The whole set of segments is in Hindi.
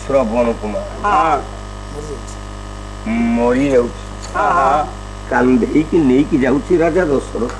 श्रवण कुमार मरी कांधे की नहीं की जाऊची राजा दशरथ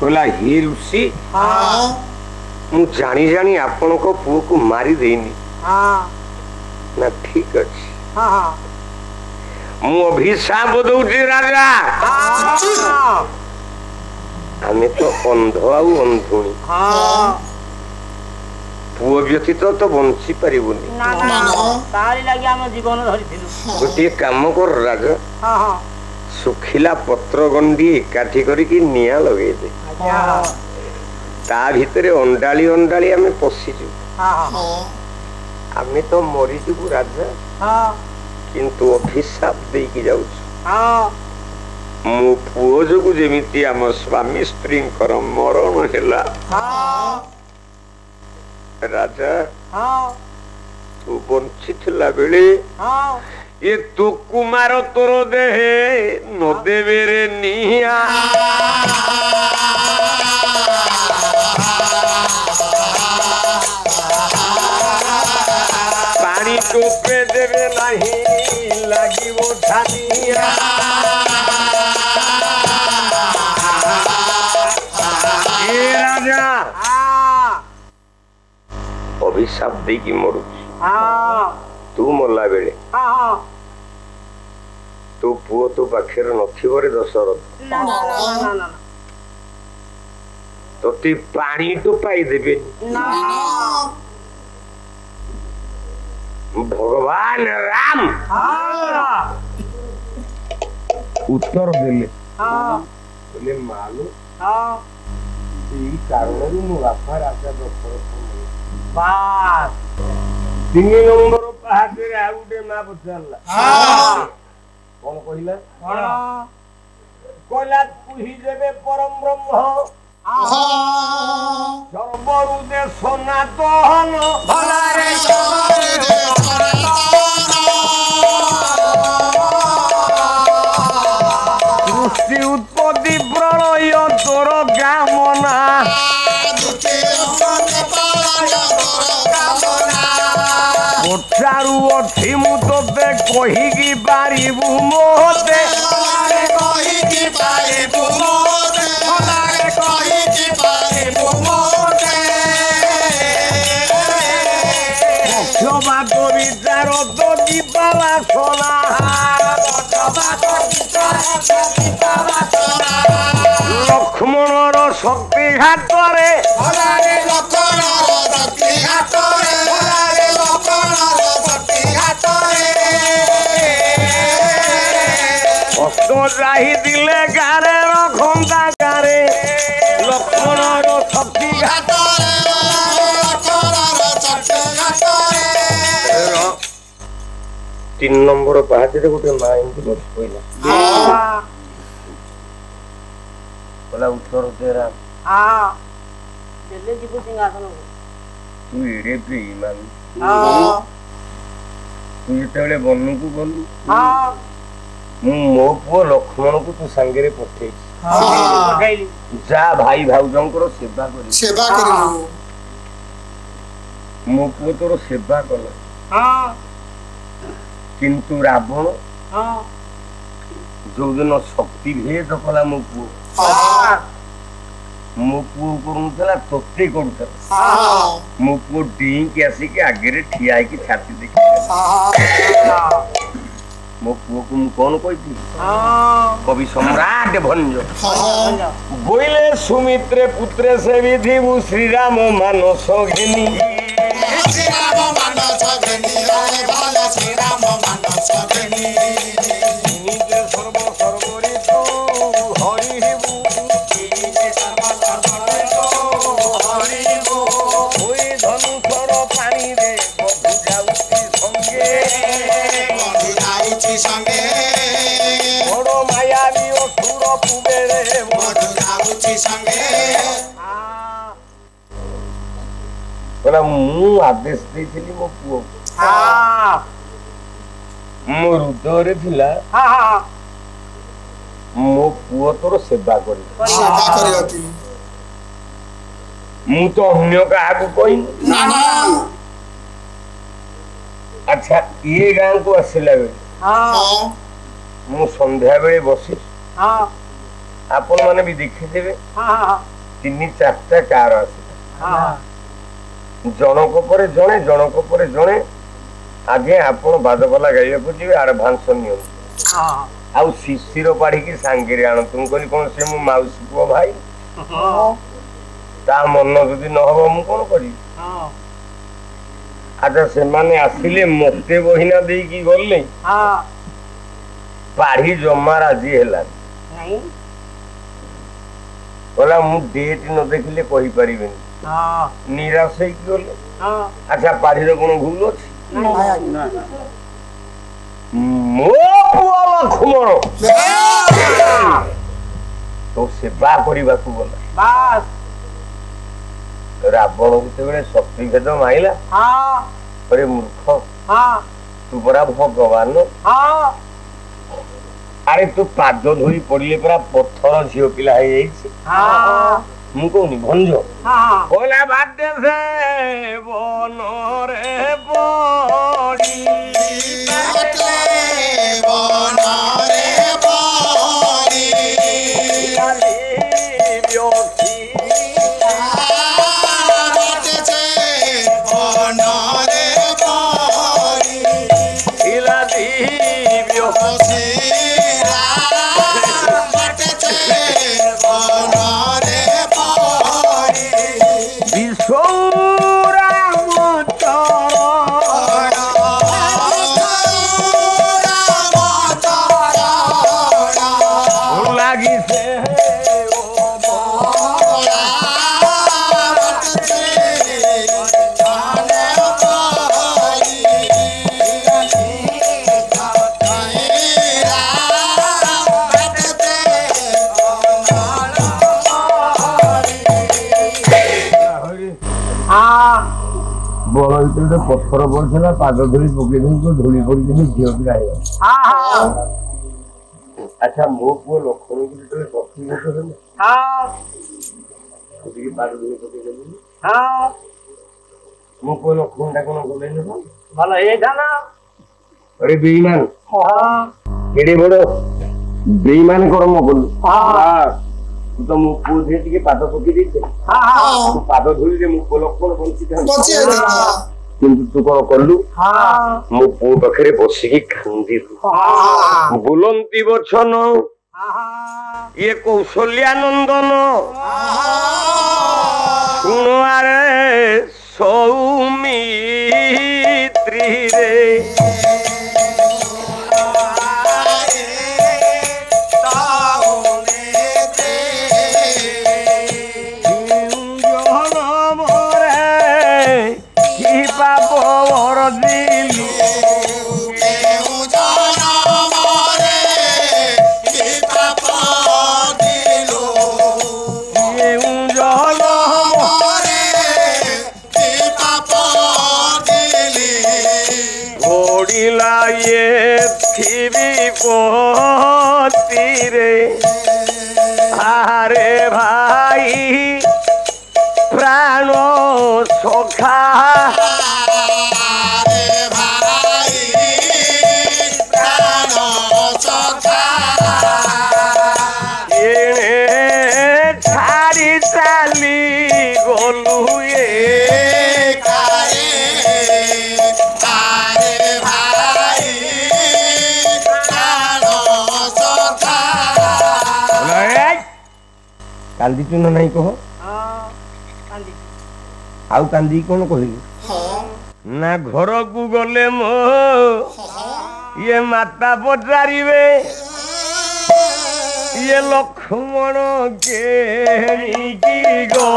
कहला हे ऋषि मु जानी जानी आपण को पुओ को मारी देनी ना ठीक अच्छी मु अभिशाप दउची राजा आमे तो अंध आउ अंधुणी पुओ व्यतीत तो बंची पारिबुनी गोटे काम कर राजा सुखिला पत्र गंडी एकाठी करिकी निया लगे दे ता भितरे अंडाली अंडाली आमे पशिजु आमे तो मरीजु राजा किंतु अभिशाप देकी जाउछु मो पुओ जोगु जेमिति आम स्वामी स्त्री मरण हेला राजा तू बंची थिला बेले ये तू कुमार तोर देहे न देवे रे निया पानी टोपे देवे नहीं लगी वो छानिया ये राजा अभिशाप दे की मरु तू मरला बेले तू पुओ तो पाखे नथिबो रे दशरथ तोते पानी तो पाई देबे भगवान राम उत्तर देले बोले मालूम यही कारण मो बापा राजा दशरथ बास 3 नंबर पहाड़ रे आउटे मा पछाला कौन कहिला कोला पुही देबे परम ब्रह्म सर्वरुदे सनातन भलारे सर्वरुदे सृष्टि उत्पत्ति प्रलय तोर कामना चारू अठी मु तोते कहिकी पारिबु मोते कहिकी पारिबु मोते कहिकी पारिबु मोते पक्षपात विचार तो जीवाला सोना पक्षपात विचार तो जीवाला सोना लक्ष्मणर शक्ति घातरे भलारे लक्ष्मणर शक्ति घातरे भलारे लक्ष्मणर जाहि दिले गारे रखंदा गारे लक्ष्मणर शक्ति घातरे लक्ष्मणर शक्ति घातरे 3 नंबर पहाड़ रे गोटे मा एंती बस कोइला बोला उत्तर दे राम चले जीव सिंहासन तू एरे बेईमान तू जेतेबेले बनू को गलु मो पुओ लक्ष्मण को तू संगे रे पठे जा भाई भाउजंकर सेवा करी मो पुओ तोर सेवा कला किंतु रावण जो दिन शक्ति भेद कला मो पुओ करूला तोते करूला मो पुओ डी के आसिक आगे ठिया की छाती देखी मो पुओ को कौन कही कवि सम्राट भंज बोले सुमित्रे पुत्रे से विधि श्रीराम मानस घेनी सर्व सर्वरी तो हरि धनुषर पानी रे बधु जाऊती संगे बड़ मायावी असुर पुबेरे बधु जाऊती संगे बोला मु आदेश देथिली मो पुओ मो हृदय थिला मो पुओ तोर सेवा करी मु तो अन्य का कही अच्छा ये गाँ को आसला बेले मु संध्या बेले बसी आपण माने भी देखिदेबे 3-4टा कार आसला जनक पर जणे जनक पर जणे आगे आपण बादबला गाइबा को जीवे एडवांस नियो आउ शिशिर पाड़ी की सांगेरे आण तुम कहली कौन से मो माउसी को भाई ता मन जदि न हो मु कोन करी अच्छा से माने आसिले मते बहिना दे की गले पाड़ी जमा राजी हैला नहीं बोला मु डेट न देखिले कहि परिबेनी निराश है की गले अच्छा पाड़ी रे कोन भूल अछि मो पुआ लक्ष्मण तो सेवा करबा को गला बस रावण जिते शक्ति भेद माइला अरे मूर्ख तू परा भगवान अरे तू पाद धोई पड़े परा पत्थर झील पिला मु कहनी भंज बोला बाटे से बन रे बड़ी पत्थर पड़ा पाद धूली पकई धूली पड़ी झील पिला अच्छा मो पुओ लक्ष्मण को सखी पाद धूली पकई मो पुओ लक्ष्मण टा कौन गले भल अरे बेईमान केड़े बड़ बेईमान कर्म कलु तू तो मो पुओ दे टिके पाद पकई देते पाद धूली रे मो पुओ लक्ष्मण बंची किंतु तू कौन कलु मो पु पाखे बसिकी खांदी बुलंती बचन ये कौशल्यानंदन शुण आरे सौमित्री रे अरे भाई प्राण सखा छाड़ी चाली गलु कांदी चुन नहीं कह आउ कांदी कौन कहली ना घर को गले मो ये माता पचारे ये लक्ष्मण के गो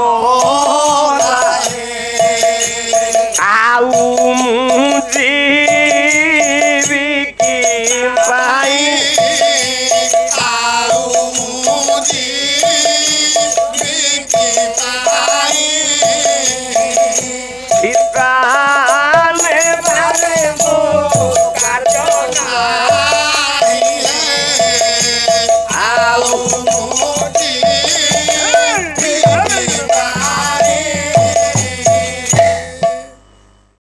Oh